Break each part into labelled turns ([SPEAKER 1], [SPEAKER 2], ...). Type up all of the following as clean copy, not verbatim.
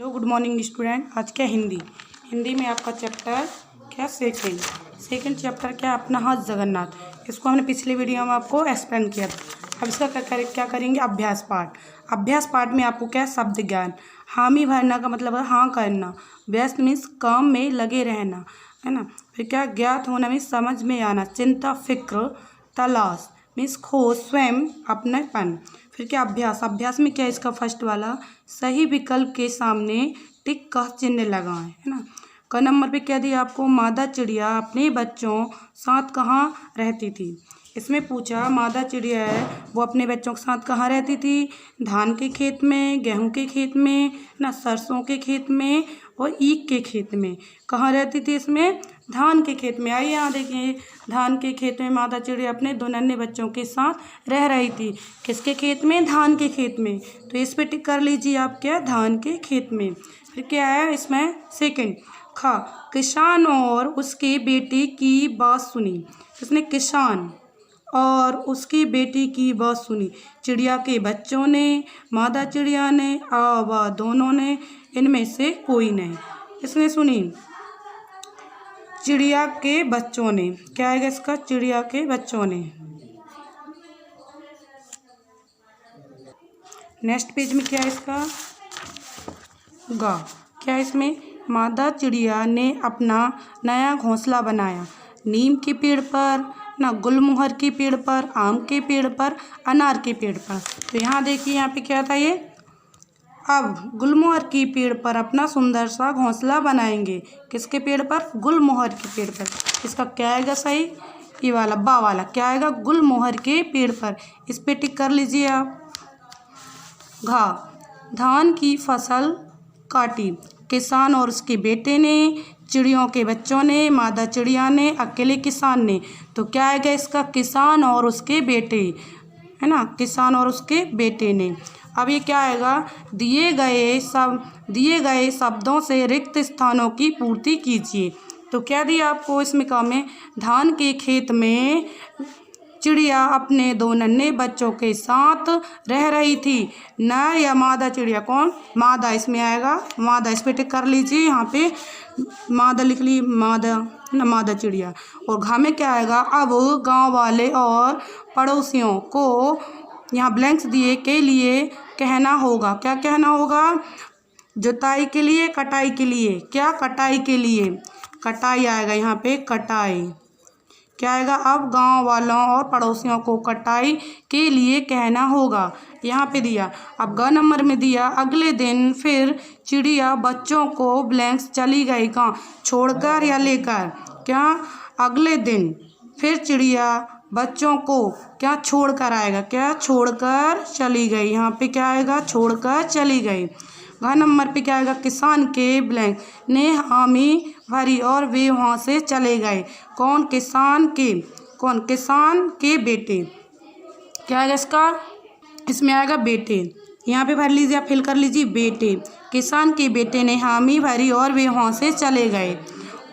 [SPEAKER 1] Hello good morning student. आज क्या हिंदी में आपका चैप्टर क्या सेकंड चैप्टर क्या अपना हाथ जगन्नाथ। इसको हमने पिछले वीडियो में आपको एक्सप्लेन किया था। अब इसका क्या करेंगे अभ्यास पाठ में आपको क्या शब्द ज्ञान। हामी भरना का मतलब है हाँ करना, व्यस्त मीन्स काम में लगे रहना है ना। फिर क्या ज्ञात होना मीन्स समझ में आना, चिंता फिक्र, तलाश मीन्स खोज, स्वयं अपनापन। फिर क्या अभ्यास में क्या इसका फर्स्ट वाला सही विकल्प के सामने टिक का चिन्ह लगाएं है ना। क नंबर पे क्या दिया आपको, मादा चिड़िया अपने बच्चों साथ कहाँ रहती थी। इसमें पूछा मादा चिड़िया है वो अपने बच्चों के साथ कहाँ रहती थी, धान के खेत में, गेहूं के खेत में ना, सरसों के खेत में और ईख के खेत में। कहाँ रहती थी, इसमें धान के खेत में। आइए यहाँ देखिए, धान के खेत में मादा चिड़िया अपने दो नन्हे बच्चों के साथ रह रही थी। किसके खेत में, धान के खेत में। तो इस पे टिक कर लीजिए आप क्या, धान के खेत में। फिर क्या है इसमें सेकंड किसान और उसके बेटे की बात सुनी। किसने, किसान और उसकी बेटी की बात सुनी। चिड़िया के बच्चों ने, मादा चिड़िया ने, वह दोनों ने, इनमें से कोई नहीं। इसने सुनी, चिड़िया के बच्चों ने। क्या आएगा इसका, चिड़िया के बच्चों ने। नेक्स्ट पेज में क्या है इसका क्या है इसमें, मादा चिड़िया ने अपना नया घोंसला बनाया नीम के पेड़ पर ना, गुलमोहर के पेड़ पर, आम के पेड़ पर, अनार के पेड़ पर। तो यहाँ देखिए, यहाँ पे क्या था ये, अब गुलमोहर के पेड़ पर अपना सुंदर सा घोंसला बनाएंगे। किसके पेड़ पर, गुलमोहर के पेड़ पर। इसका क्या आएगा सही, ये वाला बा वाला क्या आएगा, गुलमोहर के पेड़ पर। इस पे टिक कर लीजिए आप। धान की फसल काटी किसान और उसके बेटे ने, चिड़ियों के बच्चों ने, मादा चिड़िया ने, अकेले किसान ने। तो क्या आएगा इसका, किसान और उसके बेटे है ना, किसान और उसके बेटे ने। अब ये क्या आएगा, दिए गए शब्दों से रिक्त स्थानों की पूर्ति कीजिए। तो क्या दिया आपको इसमें काम है, धान के खेत में चिड़िया अपने दो नन्हे बच्चों के साथ रह रही थी। नर या मादा चिड़िया, कौन, मादा इसमें आएगा, मादा। इस पे टिक कर लीजिए, यहाँ पे मादा लिख ली, मादा चिड़िया। और घा में क्या आएगा, अब गांव वाले और पड़ोसियों को यहाँ ब्लैंक्स दिए के लिए कहना होगा। क्या कहना होगा, जुताई के लिए, कटाई के लिए। क्या, कटाई के लिए, कटाई आएगा यहाँ पे, कटाई। क्या आएगा, अब गांव वालों और पड़ोसियों को कटाई के लिए कहना होगा। यहाँ पे दिया। अब ग नंबर में दिया, अगले दिन फिर चिड़िया बच्चों को ब्लैंक्स चली गई, कहाँ, छोड़कर या लेकर। क्या, अगले दिन फिर चिड़िया बच्चों को क्या छोड़कर आएगा, क्या, छोड़कर चली गई। यहाँ पे क्या आएगा, छोड़कर चली गई। घ नंबर पे क्या आएगा, किसान के ब्लैंक ने हामी भरी और वे वहाँ से चले गए। कौन, किसान के बेटे। क्या आएगा इसका, इसमें आएगा बेटे। यहाँ पे भर लीजिए, आप फिल कर लीजिए, बेटे। किसान के बेटे ने हामी भरी और वे वहाँ से चले गए।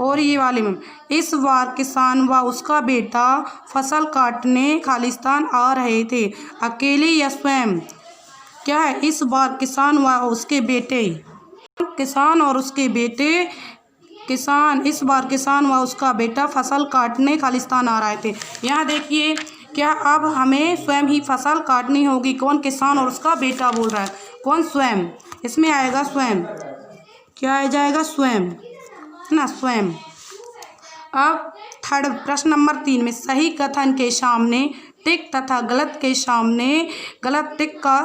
[SPEAKER 1] और ये वाले में, इस बार किसान व उसका बेटा फसल काटने खालिस्तान आ रहे थे, अकेले या स्वयं। क्या है, इस बार किसान व उसके बेटे, किसान और उसके बेटे, इस बार किसान व उसका बेटा फसल काटने खालिस्तान आ रहे थे। यहाँ देखिए, क्या अब हमें स्वयं ही फसल काटनी होगी। कौन, किसान और उसका बेटा बोल रहा है, कौन, स्वयं। इसमें आएगा स्वयं। क्या आ जाएगा, स्वयं है ना, स्वयं। अब थर्ड प्रश्न नंबर 3 में सही कथन के सामने टिक तथा गलत के सामने गलत टिक का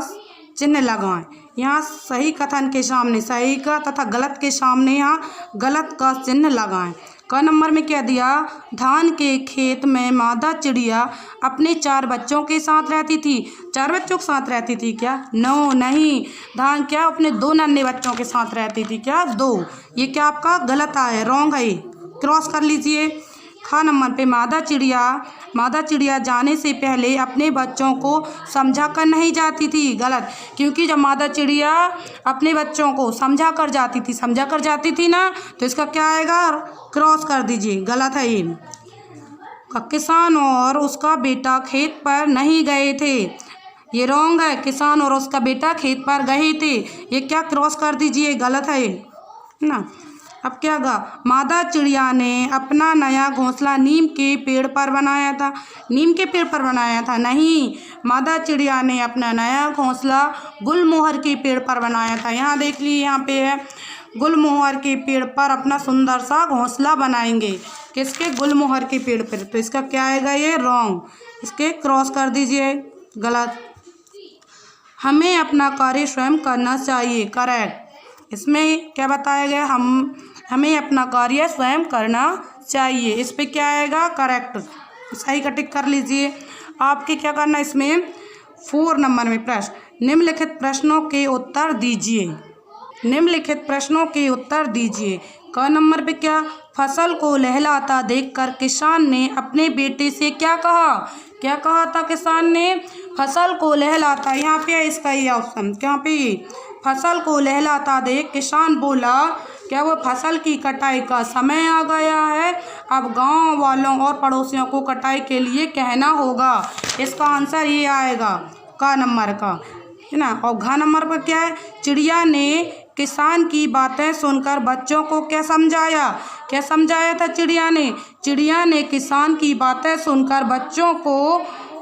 [SPEAKER 1] चिन्ह लगाएं। यहाँ सही कथन के सामने सही का तथा गलत के सामने यहाँ गलत का चिन्ह लगाएं। क नंबर में क्या दिया, धान के खेत में मादा चिड़िया अपने 4 बच्चों के साथ रहती थी। 4 बच्चों के साथ रहती थी क्या, नो नहीं, धान क्या अपने 2 नन्हे बच्चों के साथ रहती थी। क्या, 2। ये क्या आपका गलत आया, रॉन्ग है, क्रॉस कर लीजिए। ख नंबर पे मादा चिड़िया जाने से पहले अपने बच्चों को समझा कर नहीं जाती थी। गलत, क्योंकि जब मादा चिड़िया अपने बच्चों को समझा कर जाती थी ना, तो इसका क्या आएगा, क्रॉस कर दीजिए, गलत है ये। किसान और उसका बेटा खेत पर नहीं गए थे। ये रॉन्ग है। किसान और उसका बेटा खेत पर गए थे, ये क्या क्रॉस कर दीजिए, गलत है ये ना। अब क्या गा, मादा चिड़िया ने अपना नया घोंसला नीम के पेड़ पर बनाया था। नीम के पेड़ पर बनाया था नहीं, मादा चिड़िया ने अपना नया घोंसला गुलमोहर के पेड़ पर बनाया था। यहाँ देख लीजिए, यहाँ पे है गुलमोहर के पेड़ पर अपना सुंदर सा घोंसला बनाएंगे। किसके? गुलमोहर के पेड़ पर। तो इसका क्या आएगा, ये रॉन्ग, इसके क्रॉस कर दीजिए, गलत। हमें अपना कार्य स्वयं करना चाहिए, करेक्ट। इसमें क्या बताया गया, हमें अपना कार्य स्वयं करना चाहिए, इस पे क्या आएगा, करेक्ट, सही का टिक कर लीजिए। आपके क्या करना, इसमें 4 नंबर में प्रश्न, निम्नलिखित प्रश्नों के उत्तर दीजिए। निम्नलिखित प्रश्नों के उत्तर दीजिए। क नंबर पे क्या, फसल को लहलाता देखकर किसान ने अपने बेटे से क्या कहा? क्या कहा था किसान ने? फसल को लहलाता, यहाँ पे है इसका ये ऑप्शन, यहाँ पे ये फसल को लहलाता देख किसान बोला, क्या वो फसल की कटाई का समय आ गया है? अब गांव वालों और पड़ोसियों को कटाई के लिए कहना होगा। इसका आंसर ये आएगा का नंबर का, है ना। और घ नंबर पर क्या है, चिड़िया ने किसान की बातें सुनकर बच्चों को क्या समझाया? क्या समझाया था चिड़िया ने? चिड़िया ने किसान की बातें सुनकर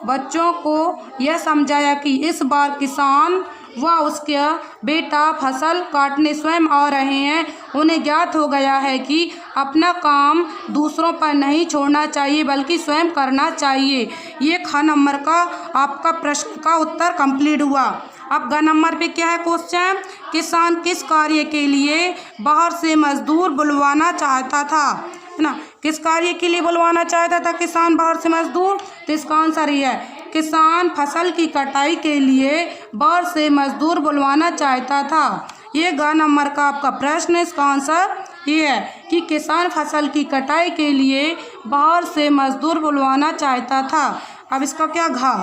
[SPEAKER 1] बच्चों को यह समझाया कि इस बार किसान व उसका बेटा फसल काटने स्वयं आ रहे हैं। उन्हें ज्ञात हो गया है कि अपना काम दूसरों पर नहीं छोड़ना चाहिए बल्कि स्वयं करना चाहिए। ये ख नंबर का आपका प्रश्न का उत्तर कंप्लीट हुआ। अब ग नंबर पे क्या है क्वेश्चन, किसान किस कार्य के लिए बाहर से मजदूर बुलवाना चाहता था, है ना। किस कार्य के लिए बुलवाना चाहता था किसान बाहर से मजदूर? तो इसका आंसर ये है, किसान फसल की कटाई के लिए बाहर से मजदूर बुलवाना चाहता था। ये ग नंबर का आपका प्रश्न है, इसका आंसर ये है कि किसान फसल की कटाई के लिए बाहर से मजदूर बुलवाना चाहता था। अब इसका क्या घा,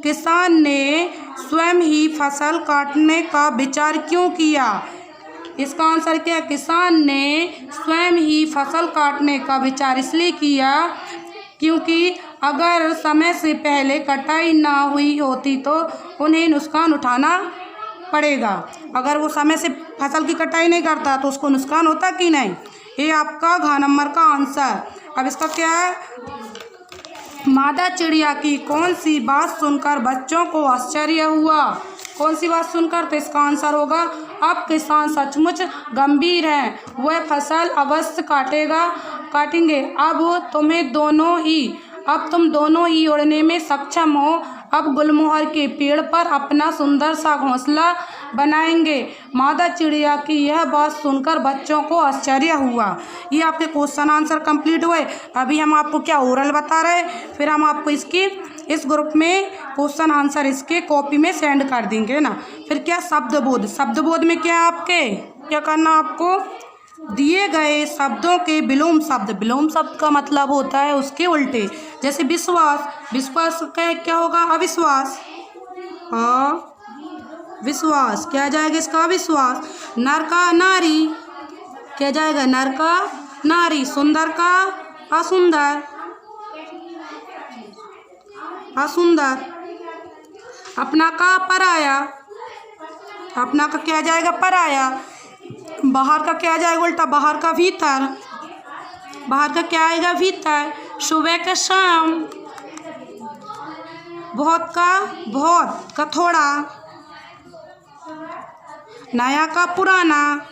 [SPEAKER 1] किसान ने स्वयं ही फसल काटने का विचार क्यों किया? इसका आंसर क्या है, किसान ने स्वयं ही फसल काटने का विचार इसलिए किया क्योंकि अगर समय से पहले कटाई ना हुई होती तो उन्हें नुकसान उठाना पड़ेगा। अगर वो समय से फसल की कटाई नहीं करता तो उसको नुकसान होता कि नहीं। ये आपका घ नंबर का आंसर। अब इसका क्या है, मादा चिड़िया की कौन सी बात सुनकर बच्चों को आश्चर्य हुआ? कौन सी बात सुनकर? तो इसका आंसर होगा, अब किसान सचमुच गंभीर है, वह फसल अवश्य काटेंगे। अब तुम दोनों ही उड़ने में सक्षम हो। अब गुलमोहर के पेड़ पर अपना सुंदर सा घोंसला बनाएंगे। मादा चिड़िया की यह बात सुनकर बच्चों को आश्चर्य हुआ। ये आपके क्वेश्चन आंसर कंप्लीट हुए। अभी हम आपको क्या ओरल बता रहे, फिर हम आपको इस ग्रुप में क्वेश्चन आंसर इसके कॉपी में सेंड कर देंगे ना। फिर क्या, शब्द बोध में क्या है आपके, क्या करना आपको, दिए गए शब्दों के विलोम शब्द का मतलब होता है उसके उल्टे। जैसे विश्वास का क्या होगा, अविश्वास, विश्वास क्या जाएगा इसका, अविश्वास। नर का नारी क्या जाएगा, नर का नारी। सुंदर का असुंदर। अपना का पराया, अपना का क्या जाएगा, पराया। बाहर का क्या जाएगा उल्टा, बाहर का भीतर, बाहर का क्या आएगा, भीतर। सुबह का शाम, बहुत का थोड़ा, नया का पुराना।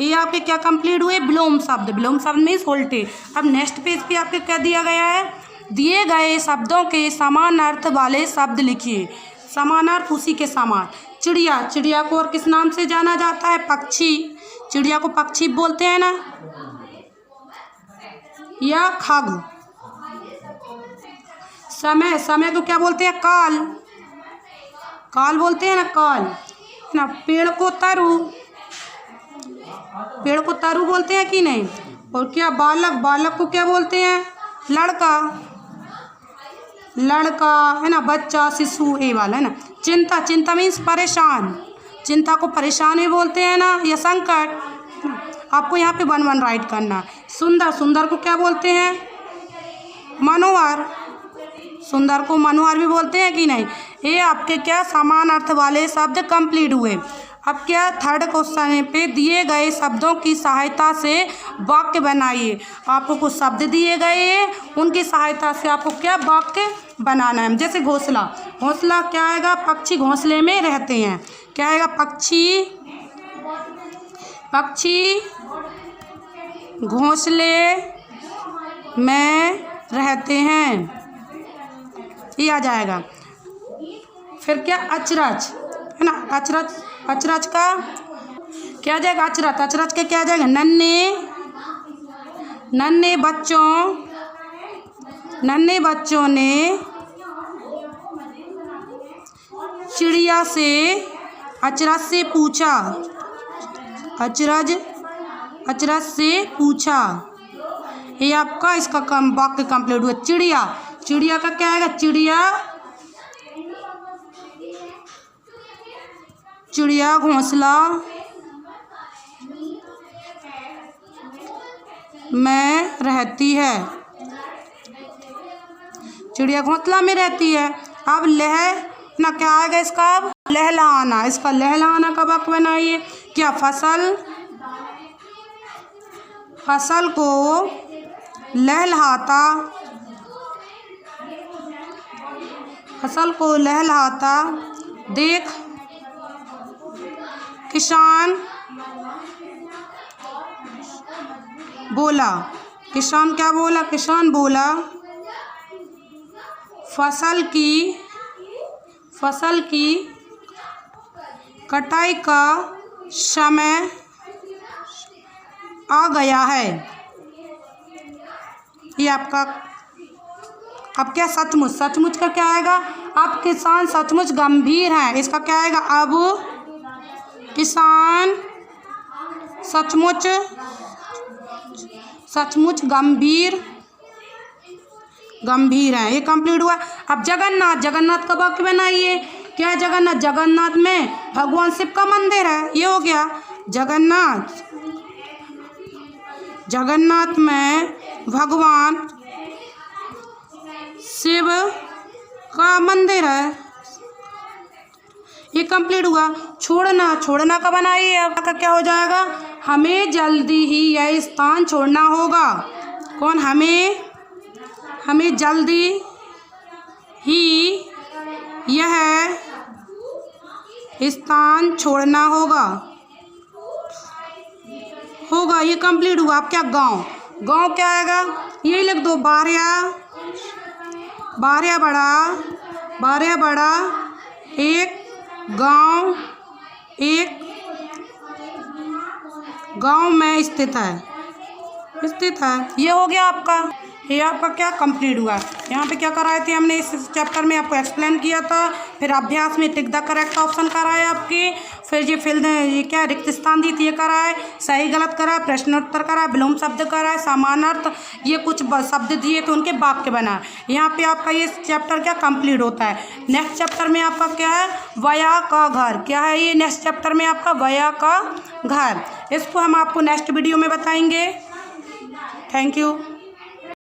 [SPEAKER 1] ये आपके क्या कंप्लीट हुए, विलोम शब्द मीन्स उल्टे। अब नेक्स्ट पेज पे आपके क्या दिया गया है, दिए गए शब्दों के समान अर्थ वाले शब्द लिखिए। समान अर्थ उसी के समान। चिड़िया को और किस नाम से जाना जाता है, पक्षी। चिड़िया को पक्षी बोलते हैं ना, या खग। समय को क्या बोलते हैं, काल बोलते हैं ना, काल ना। पेड़ को तरु बोलते हैं कि नहीं। और क्या, बालक को क्या बोलते हैं, लड़का है ना, बच्चा, शिशु, ये वाला है ना। चिंता मीन्स परेशान, चिंता को परेशान भी बोलते हैं ना, या संकट। आपको यहाँ पे 1 राइट करना। सुंदर को क्या बोलते हैं, मनोहर। सुंदर को मनोहर भी बोलते हैं कि नहीं। ये आपके क्या समान अर्थ वाले शब्द कंप्लीट हुए। अब क्या थर्ड क्वेश्चन पे दिए गए शब्दों की सहायता से वाक्य बनाइए। आपको कुछ शब्द दिए गए, उनकी सहायता से आपको क्या वाक्य बनाना है। जैसे घोंसला, घोंसला क्या आएगा, पक्षी घोंसले में रहते हैं। क्या आएगा, पक्षी घोंसले में रहते हैं, ये आ जाएगा। फिर क्या, अचरज है ना, अचरज का क्या आ जाएगा, अचरज के क्या आ जाएगा, नन्हे बच्चों ने चिड़िया से अचरज से पूछा। ये आपका इसका वाक्य कंप्लीट हुआ। चिड़िया का क्या आएगा, चिड़िया घोंसला में रहती है, चिड़िया घोंसला में रहती है। अब ना क्या आएगा इसका, अब लहलहाना, इसका लहलहाना का वाक्य बनाइए। क्या, फसल को लहलहाता देख किसान बोला। किसान क्या बोला, किसान बोला फसल की कटाई का समय आ गया है। ये आपका अब क्या, सचमुच का क्या आएगा, अब किसान सचमुच गंभीर है, इसका क्या आएगा, अब किसान सचमुच गंभीर है, ये कंप्लीट हुआ। अब जगन्नाथ का वाक्य बनाइए। क्या है, जगन्नाथ में भगवान शिव का मंदिर है, ये हो गया। जगन्नाथ में भगवान शिव का मंदिर है, ये कंप्लीट हुआ। छोड़ना का बनाइए। अब का क्या हो जाएगा, हमें जल्दी ही यह स्थान छोड़ना होगा। कौन, हमें जल्दी ही यह स्थान छोड़ना होगा, ये कंप्लीट हुआ। अब क्या, गांव क्या आएगा, यही लिख दो, बारया बड़ा एक गांव में स्थित है, ये हो गया आपका। ये आपका क्या कंप्लीट हुआ। यहाँ पे क्या कराए थे हमने, इस चैप्टर में आपको एक्सप्लेन किया था। फिर अभ्यास में टिक द करेक्ट ऑप्शन कराए आपके। फिर ये क्या रिक्त स्थान दी थी, ये कराए, सही गलत कराए, प्रश्नोत्तर कराए, विलोम शब्द कराए, समानार्थ, ये कुछ शब्द दिए थे उनके वाक्य बनाए। यहाँ पे आपका ये चैप्टर क्या कंप्लीट होता है। नेक्स्ट चैप्टर में आपका क्या है, वया का घर। क्या है ये नेक्स्ट चैप्टर में आपका, वया का घर। इसको हम आपको नेक्स्ट वीडियो में बताएंगे। Thank you.